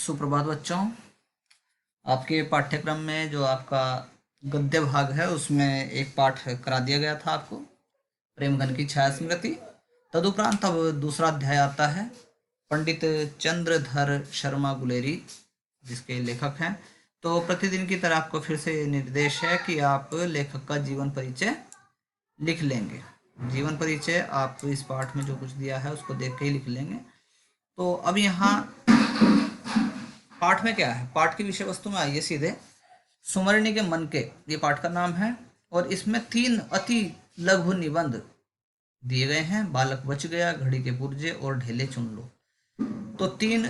सुप्रभात बच्चों। आपके पाठ्यक्रम में जो आपका गद्य भाग है उसमें एक पाठ करा दिया गया था आपको, प्रेमघन की छाया स्मृति। तदुपरांत अब दूसरा अध्याय आता है, पंडित चंद्रधर शर्मा गुलेरी जिसके लेखक हैं। तो प्रतिदिन की तरह आपको फिर से निर्देश है कि आप लेखक का जीवन परिचय लिख लेंगे। जीवन परिचय आप इस पाठ में जो कुछ दिया है उसको देख के ही लिख लेंगे। तो अब यहाँ पाठ में क्या है, पाठ की विषय वस्तु में आइए सीधे। सुमरणी के मन के, ये पाठ का नाम है। और इसमें 3 अति लघु निबंध दिए गए हैं, बालक बच गया, घड़ी के पुर्जे और ढेले चुन लो। तो 3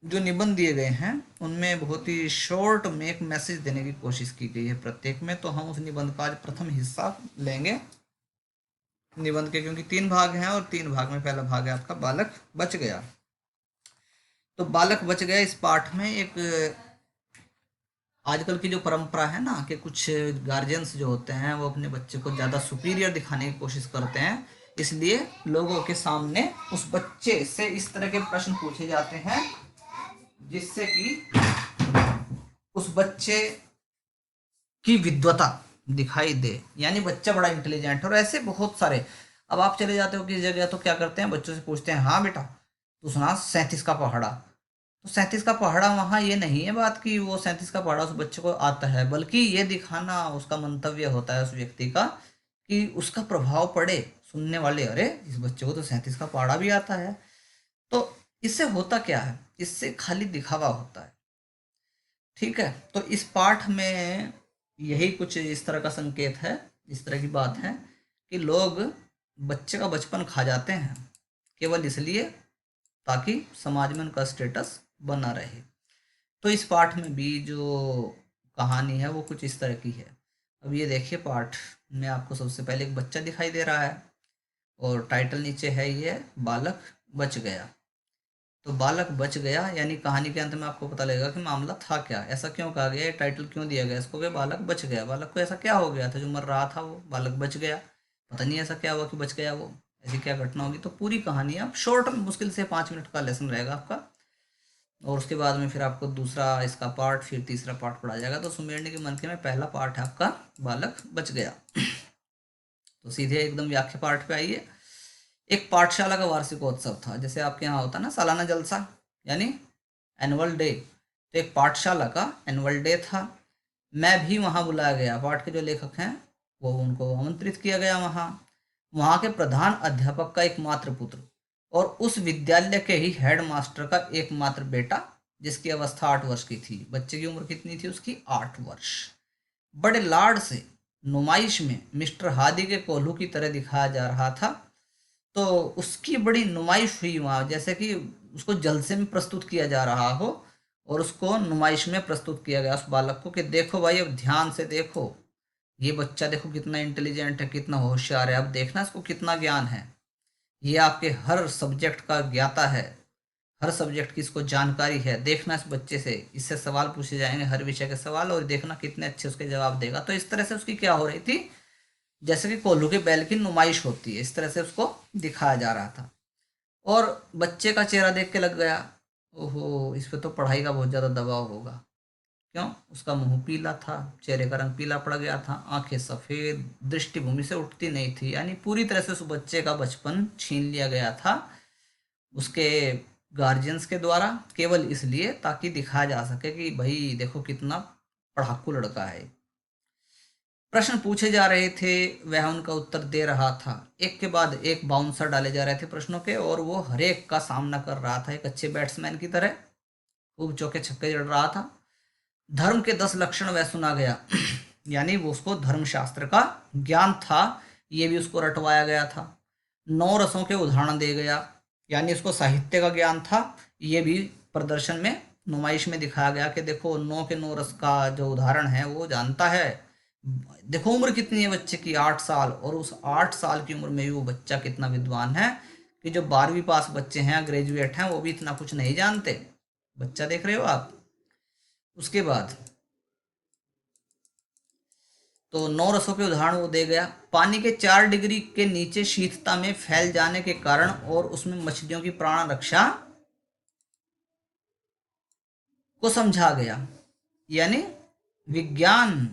जो निबंध दिए गए हैं उनमें बहुत ही शॉर्ट में एक मैसेज देने की कोशिश की गई है प्रत्येक में। तो हम उस निबंध का आज प्रथम हिस्सा लेंगे निबंध के, क्योंकि 3 भाग हैं और 3 भाग में पहला भाग है आपका बालक बच गया। तो बालक बच गया इस पाठ में एक आजकल की जो परंपरा है ना कि कुछ गार्जियंस जो होते हैं वो अपने बच्चे को ज़्यादा सुपीरियर दिखाने की कोशिश करते हैं, इसलिए लोगों के सामने उस बच्चे से इस तरह के प्रश्न पूछे जाते हैं जिससे कि उस बच्चे की विद्वता दिखाई दे, यानी बच्चा बड़ा इंटेलिजेंट है। और ऐसे बहुत सारे, अब आप चले जाते हो किसी जगह तो क्या करते हैं, बच्चों से पूछते हैं, हाँ बेटा तू सुना 37 का पहाड़ा। तो 37 का पहाड़ा, वहाँ ये नहीं है बात कि वो 37 का पहाड़ा उस बच्चे को आता है, बल्कि ये दिखाना उसका मंतव्य होता है उस व्यक्ति का कि उसका प्रभाव पड़े सुनने वाले, अरे इस बच्चे को तो 37 का पहाड़ा भी आता है। तो इससे होता क्या है, इससे खाली दिखावा होता है। ठीक है, तो इस पाठ में यही कुछ इस तरह का संकेत है, इस तरह की बात है कि लोग बच्चे का बचपन खा जाते हैं केवल इसलिए ताकि समाज में उनका स्टेटस बना रहे। तो इस पाठ में भी जो कहानी है वो कुछ इस तरह की है। अब ये देखिए, पाठ में आपको सबसे पहले एक बच्चा दिखाई दे रहा है और टाइटल नीचे है ये बालक बच गया। तो बालक बच गया यानी कहानी के अंत में आपको पता लगेगा कि मामला था क्या, ऐसा क्यों कहा गया, टाइटल क्यों दिया गया इसको कि बालक बच गया। बालक को ऐसा क्या हो गया था जो मर रहा था, वो बालक बच गया, पता नहीं ऐसा क्या हुआ कि बच गया वो, ऐसी क्या घटना होगी। तो पूरी कहानी आप शॉर्ट, मुश्किल से 5 मिनट का लेसन रहेगा आपका, और उसके बाद में फिर आपको दूसरा इसका पार्ट, फिर तीसरा पार्ट पढ़ा जाएगा। तो सुमेरने के मंत्र में पहला पार्ट है आपका बालक बच गया। तो सीधे एकदम व्याख्या पार्ट पे आइए। एक पाठशाला का वार्षिकोत्सव था, जैसे आपके यहाँ होता है ना सालाना जलसा यानी एनुअल डे, तो एक पाठशाला का एनुअल डे था। मैं भी वहाँ बुलाया गया, पाठ के जो लेखक हैं वो, उनको आमंत्रित किया गया वहाँ। वहाँ के प्रधान अध्यापक का एकमात्र पुत्र और उस विद्यालय के ही हेड मास्टर का एकमात्र बेटा, जिसकी अवस्था 8 वर्ष की थी। बच्चे की उम्र कितनी थी उसकी, 8 वर्ष। बड़े लाड से नुमाइश में मिस्टर हादी के कोल्हू की तरह दिखाया जा रहा था। तो उसकी बड़ी नुमाइश हुई वहाँ, जैसे कि उसको जलसे में प्रस्तुत किया जा रहा हो और उसको नुमाइश में प्रस्तुत किया गया उस बालक को कि देखो भाई, अब ध्यान से देखो, ये बच्चा देखो कितना इंटेलिजेंट है, कितना होशियार है, अब देखना इसको कितना ज्ञान है, ये आपके हर सब्जेक्ट का ज्ञाता है, हर सब्जेक्ट की इसको जानकारी है। देखना इस बच्चे से, इससे सवाल पूछे जाएंगे हर विषय के सवाल, और देखना कितने अच्छे उसके जवाब देगा। तो इस तरह से उसकी क्या हो रही थी, जैसे कि कोल्हू के बैल की नुमाइश होती है, इस तरह से उसको दिखाया जा रहा था। और बच्चे का चेहरा देख के लग गया, ओहो इस पे तो पढ़ाई का बहुत ज़्यादा दबाव होगा। क्यों, उसका मुंह पीला था, चेहरे का रंग पीला पड़ गया था, आंखें सफ़ेद, दृष्टि भूमि से उठती नहीं थी, यानी पूरी तरह से उस बच्चे का बचपन छीन लिया गया था उसके गार्जियंस के द्वारा, केवल इसलिए ताकि दिखाया जा सके कि भाई देखो कितना पढ़ाकू लड़का है। प्रश्न पूछे जा रहे थे, वह उनका उत्तर दे रहा था। एक के बाद एक बाउंसर डाले जा रहे थे प्रश्नों के, और वो हर एक का सामना कर रहा था एक अच्छे बैट्समैन की तरह, खूब चौके छक्के जड़ रहा था। धर्म के 10 लक्षण वह सुना गया यानी वो उसको धर्मशास्त्र का ज्ञान था, ये भी उसको रटवाया गया था। 9 रसों के उदाहरण दे गया, यानी उसको साहित्य का ज्ञान था, ये भी प्रदर्शन में, नुमाइश में दिखाया गया कि देखो 9 के 9 रस का जो उदाहरण है वो जानता है। देखो उम्र कितनी है बच्चे की, 8 साल, और उस 8 साल की उम्र में भी वो बच्चा कितना विद्वान है कि जो 12वीं पास बच्चे हैं, ग्रेजुएट हैं, वो भी इतना कुछ नहीं जानते। बच्चा देख रहे हो आप। उसके बाद तो 9 रसों के उदाहरण वो दे गया। पानी के 4 डिग्री के नीचे शीतलता में फैल जाने के कारण और उसमें मछलियों की प्राण रक्षा को समझा गया, यानी विज्ञान,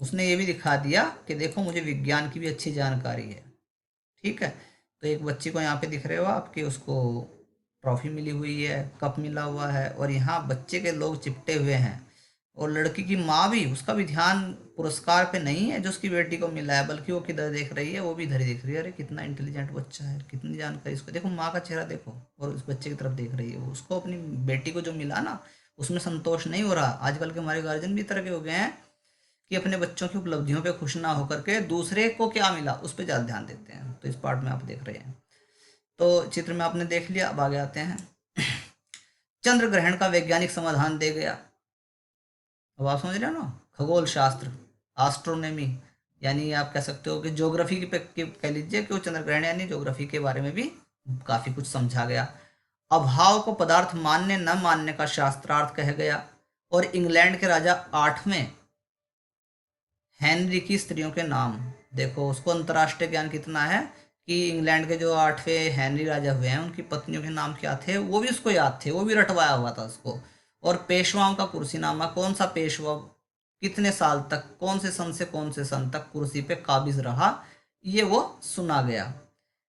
उसने ये भी दिखा दिया कि देखो मुझे विज्ञान की भी अच्छी जानकारी है। ठीक है, तो एक बच्चे को यहाँ पे दिख रहे हो आपके, उसको ट्रॉफी मिली हुई है, कप मिला हुआ है, और यहाँ बच्चे के लोग चिपटे हुए हैं, और लड़की की माँ भी, उसका भी ध्यान पुरस्कार पे नहीं है जो उसकी बेटी को मिला है, बल्कि वो किधर देख रही है, वो भी इधर ही देख रही है। अरे कितना इंटेलिजेंट बच्चा है, कितनी जानकारी इसको, देखो माँ का चेहरा देखो, और उस बच्चे की तरफ देख रही है। वो उसको अपनी बेटी को जो मिला ना, उसमें संतोष नहीं हो रहा। आजकल के हमारे गार्जियन भी इस तरह के हो गए हैं कि अपने बच्चों की उपलब्धियों पे खुश ना होकर के दूसरे को क्या मिला उस पर ज़्यादा ध्यान देते हैं। तो इस पार्ट में आप देख रहे हैं, तो चित्र में आपने देख लिया। अब आगे आते हैं, चंद्र ग्रहण का वैज्ञानिक समाधान दे गया। अब आप समझ रहे हो ना, खगोल शास्त्र, एस्ट्रोनॉमी, यानी आप कह सकते हो कि ज्योग्राफी की कह लीजिए कि वो चंद्र ग्रहण यानी ज्योग्राफी के बारे में भी काफी कुछ समझा गया। अभाव को पदार्थ मानने न मानने का शास्त्रार्थ कह गया। और इंग्लैंड के राजा 8वें हेनरी की स्त्रियों के नाम, देखो उसको अंतर्राष्ट्रीय ज्ञान कितना है कि इंग्लैंड के जो 8वें हेनरी राजा हुए हैं उनकी पत्नियों के नाम क्या थे, वो भी उसको याद थे, वो भी रटवाया हुआ था उसको। और पेशवाओं का कुर्सीनामा, कौन सा पेशवा कितने साल तक, कौन से सन से कौन से सन तक कुर्सी पे काबिज रहा, ये वो सुना गया।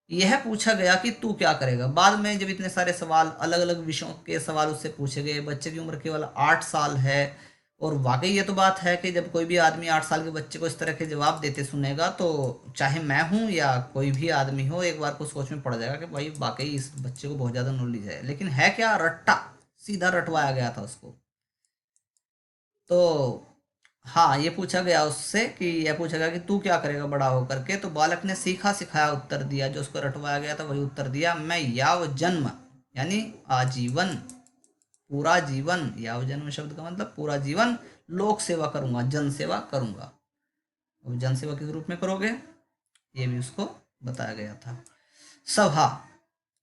यह पूछा गया कि तू क्या करेगा। बाद में जब इतने सारे सवाल, अलग अलग विषयों के सवाल उससे पूछे गए, बच्चे की उम्र केवल 8 साल है, और वाकई ये तो बात है कि जब कोई भी आदमी 8 साल के बच्चे को इस तरह के जवाब देते सुनेगा, तो चाहे मैं हूँ या कोई भी आदमी हो, एक बार को सोच में पड़ जाएगा कि भाई वाकई इस बच्चे को बहुत ज़्यादा नॉलेज है। लेकिन है क्या, रट्टा, सीधा रटवाया गया था उसको। तो हाँ, ये पूछा गया उससे कि, यह पूछा गया कि तू क्या करेगा बड़ा होकर के। तो बालक ने सीखा सिखाया उत्तर दिया, जो उसको रटवाया गया था वही उत्तर दिया। मैं याव जन्म यानी आजीवन, पूरा जीवन, याव जन्म शब्द का मतलब पूरा जीवन लोक सेवा करूंगा, जन सेवा करूंगा। अब जन सेवा किस रूप में करोगे, ये भी उसको बताया गया था। सभा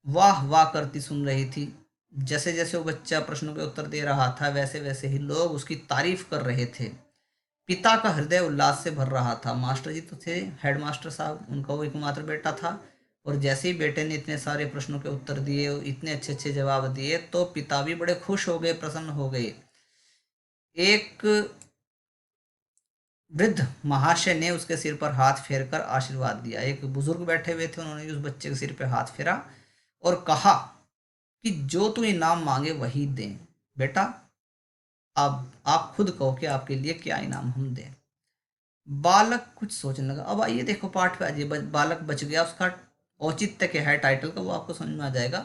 वाह वाह करती सुन रही थी। जैसे जैसे वो बच्चा प्रश्नों के उत्तर दे रहा था, वैसे वैसे ही लोग उसकी तारीफ कर रहे थे। पिता का हृदय उल्लास से भर रहा था। मास्टर जी तो थे, हेडमास्टर साहब, उनका वो एकमात्र बेटा था, और जैसे ही बेटे ने इतने सारे प्रश्नों के उत्तर दिए, इतने अच्छे अच्छे जवाब दिए, तो पिता भी बड़े खुश हो गए, प्रसन्न हो गए। एक वृद्ध महाशय ने उसके सिर पर हाथ फेरकर आशीर्वाद दिया। एक बुजुर्ग बैठे हुए थे, उन्होंने उस बच्चे के सिर पर हाथ फेरा और कहा कि जो तू इनाम मांगे वही दें। बेटा, अब आप खुद कहो कि आपके लिए क्या इनाम हम दें। बालक कुछ सोचने लगा। अब आइए देखो पाठ पे आइए, बालक बच गया, उसका औचित्य क्या है टाइटल का वो आपको समझ में आ जाएगा।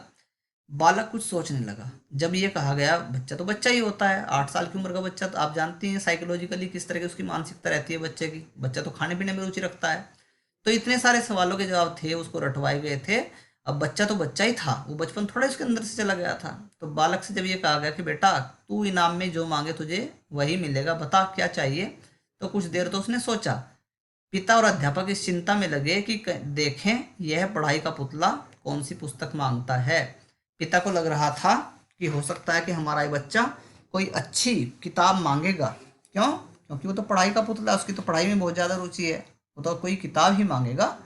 बालक कुछ सोचने लगा। जब ये कहा गया, बच्चा तो बच्चा ही होता है, 8 साल की उम्र का बच्चा, तो आप जानती हैं साइकोलॉजिकली किस तरह की उसकी मानसिकता रहती है बच्चे की। बच्चा तो खाने पीने में रुचि रखता है। तो इतने सारे सवालों के जवाब थे, उसको रटवाए गए थे। अब बच्चा तो बच्चा ही था, वो बचपन थोड़ा उसके अंदर से चला गया था। तो बालक से जब ये कहा गया कि बेटा तू इनाम में जो मांगे तुझे वही मिलेगा, बता क्या चाहिए। तो कुछ देर तो उसने सोचा। पिता और अध्यापक इस चिंता में लगे कि देखें यह पढ़ाई का पुतला कौन सी पुस्तक मांगता है। पिता को लग रहा था कि हो सकता है कि हमारा ये बच्चा कोई अच्छी किताब मांगेगा। क्यों? क्योंकि वो तो पढ़ाई का पुतला है, उसकी तो पढ़ाई में बहुत ज़्यादा रुचि है, वो तो कोई किताब ही मांगेगा।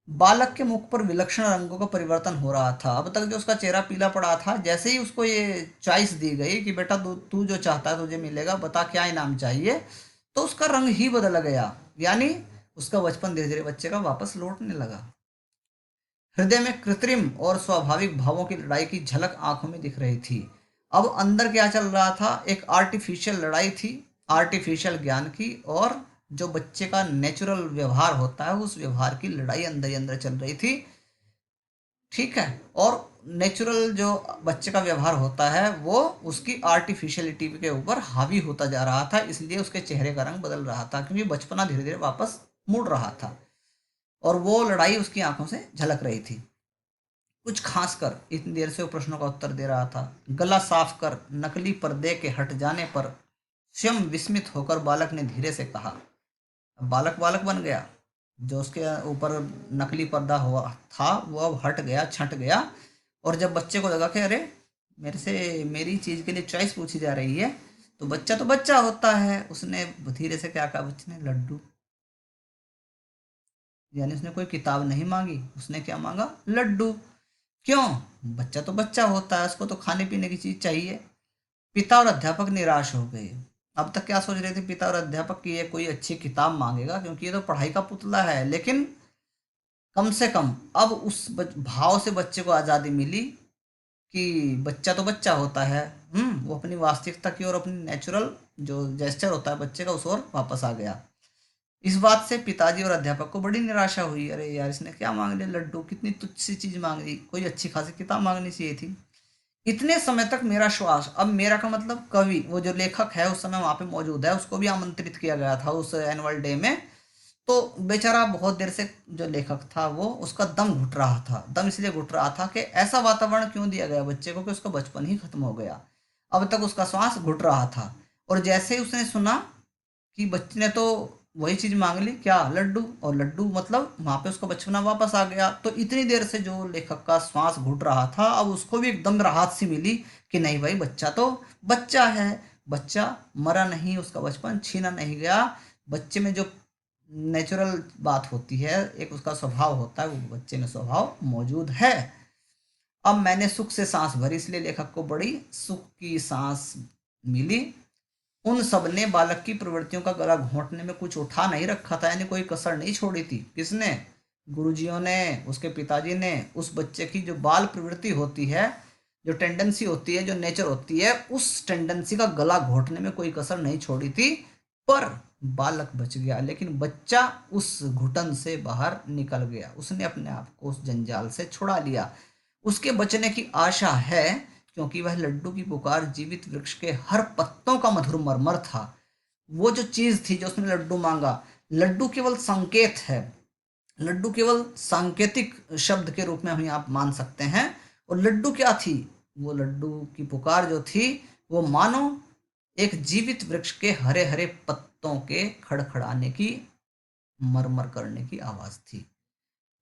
बालक के मुख पर विलक्षण रंगों का परिवर्तन हो रहा था। अब तक जो उसका चेहरा पीला पड़ा था, जैसे ही उसको ये चॉइस दी गई कि बेटा तू तू जो चाहता है तुझे मिलेगा, बता क्या इनाम चाहिए, तो उसका रंग ही बदल गया। यानी उसका बचपन धीरे धीरे बच्चे का वापस लौटने लगा। हृदय में कृत्रिम और स्वाभाविक भावों की लड़ाई की झलक आंखों में दिख रही थी। अब अंदर क्या चल रहा था, एक आर्टिफिशियल लड़ाई थी, आर्टिफिशियल ज्ञान की, और जो बच्चे का नेचुरल व्यवहार होता है उस व्यवहार की लड़ाई अंदर ही अंदर चल रही थी। ठीक है, और नेचुरल जो बच्चे का व्यवहार होता है वो उसकी आर्टिफिशियलिटी के ऊपर हावी होता जा रहा था, इसलिए उसके चेहरे का रंग बदल रहा था, क्योंकि बचपना धीरे धीरे वापस मुड़ रहा था, और वो लड़ाई उसकी आंखों से झलक रही थी। कुछ खास कर इतनी देर से वो प्रश्नों का उत्तर दे रहा था। गला साफ कर नकली पर्दे के हट जाने पर स्वयं विस्मित होकर बालक ने धीरे से कहा। अब बालक बालक बन गया, जो उसके ऊपर नकली पर्दा हुआ था वो अब हट गया, छट गया। और जब बच्चे को लगा कि अरे मेरे से मेरी चीज़ के लिए चॉइस पूछी जा रही है, तो बच्चा होता है, उसने धीरे से क्या कहा, बच्चे ने लड्डू। यानी उसने कोई किताब नहीं मांगी, उसने क्या मांगा, लड्डू। क्यों? बच्चा तो बच्चा होता है, उसको तो खाने पीने की चीज़ चाहिए। पिता और अध्यापक निराश हो गए। अब तक क्या सोच रहे थे पिता और अध्यापक कि ये कोई अच्छी किताब मांगेगा, क्योंकि ये तो पढ़ाई का पुतला है, लेकिन कम से कम अब उस भाव से बच्चे को आज़ादी मिली कि बच्चा तो बच्चा होता है। वो अपनी वास्तविकता की और अपनी नेचुरल जो जेस्चर होता है बच्चे का उस ओर वापस आ गया। इस बात से पिताजी और अध्यापक को बड़ी निराशा हुई। अरे यार, इसने क्या मांग लिया लड्डू, कितनी तुच्छ सी चीज मांग ली, कोई अच्छी खासी किताब मांगनी चाहिए थी। इतने समय तक मेरा श्वास, अब मेरा का मतलब कवि, वो जो लेखक है उस समय वहां पे मौजूद है, उसको भी आमंत्रित किया गया था उस एनुअल डे में। तो बेचारा बहुत देर से, जो लेखक था वो, उसका दम घुट रहा था। दम इसलिए घुट रहा था कि ऐसा वातावरण क्यों दिया गया बच्चे को कि उसका बचपन ही खत्म हो गया। अब तक उसका श्वास घुट रहा था, और जैसे ही उसने सुना कि बच्चे ने तो वही चीज मांग ली, क्या, लड्डू, और लड्डू मतलब वहां पे उसका बचपना वापस आ गया। तो इतनी देर से जो लेखक का श्वास घुट रहा था, अब उसको भी एकदम राहत सी मिली कि नहीं भाई, बच्चा तो बच्चा है, बच्चा मरा नहीं, उसका बचपन छीना नहीं गया। बच्चे में जो नेचुरल बात होती है, एक उसका स्वभाव होता है, वो बच्चे में स्वभाव मौजूद है। अब मैंने सुख से सांस भरी, इसलिए लेखक को बड़ी सुख की सांस मिली। उन सब ने बालक की प्रवृत्तियों का गला घोंटने में कुछ उठा नहीं रखा था, यानी कोई कसर नहीं छोड़ी थी। किसने? गुरुजियों ने, उसके पिताजी ने। उस बच्चे की जो बाल प्रवृत्ति होती है, जो टेंडेंसी होती है, जो नेचर होती है, उस टेंडेंसी का गला घोंटने में कोई कसर नहीं छोड़ी थी। पर बालक बच गया, लेकिन बच्चा उस घुटन से बाहर निकल गया, उसने अपने आप को उस जंजाल से छुड़ा लिया। उसके बचने की आशा है, क्योंकि वह लड्डू की पुकार जीवित वृक्ष के हर पत्तों का मधुर मरमर था। वो जो चीज थी जो उसने लड्डू मांगा, लड्डू केवल संकेत है, लड्डू केवल सांकेतिक शब्द के रूप में हम आप मान सकते हैं। और लड्डू क्या थी? वो लड्डू की पुकार जो थी, वो मानो एक जीवित वृक्ष के हरे हरे पत्तों के खड़खड़ाने की, मरमर करने की आवाज थी।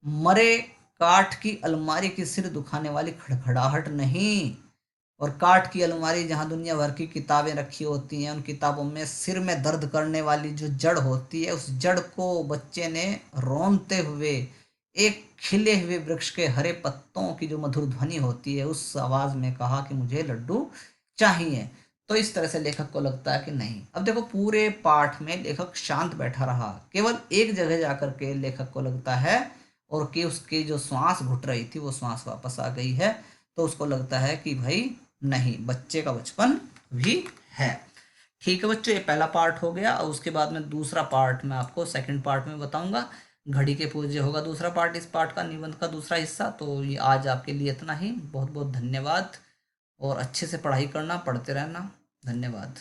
मरे काठ की अलमारी की सिर दुखाने वाली खड़खड़ाहट नहीं। और काठ की अलमारी जहां दुनिया भर की किताबें रखी होती हैं, उन किताबों में सिर में दर्द करने वाली जो जड़ होती है, उस जड़ को बच्चे ने रौंदते हुए एक खिले हुए वृक्ष के हरे पत्तों की जो मधुर ध्वनि होती है, उस आवाज में कहा कि मुझे लड्डू चाहिए। तो इस तरह से लेखक को लगता है कि नहीं। अब देखो, पूरे पाठ में लेखक शांत बैठा रहा, केवल एक जगह जाकर के लेखक को लगता है, और कि उसकी जो श्वास घुट रही थी वो श्वास वापस आ गई है। तो उसको लगता है कि भाई नहीं, बच्चे का बचपन भी है। ठीक है बच्चों, ये पहला पार्ट हो गया। और उसके बाद में दूसरा पार्ट मैं आपको सेकंड पार्ट में बताऊंगा। घड़ी के पूज्य होगा दूसरा पार्ट, इस पार्ट का निबंध का दूसरा हिस्सा। तो ये आज आपके लिए इतना ही। बहुत बहुत धन्यवाद, और अच्छे से पढ़ाई करना, पढ़ते रहना। धन्यवाद।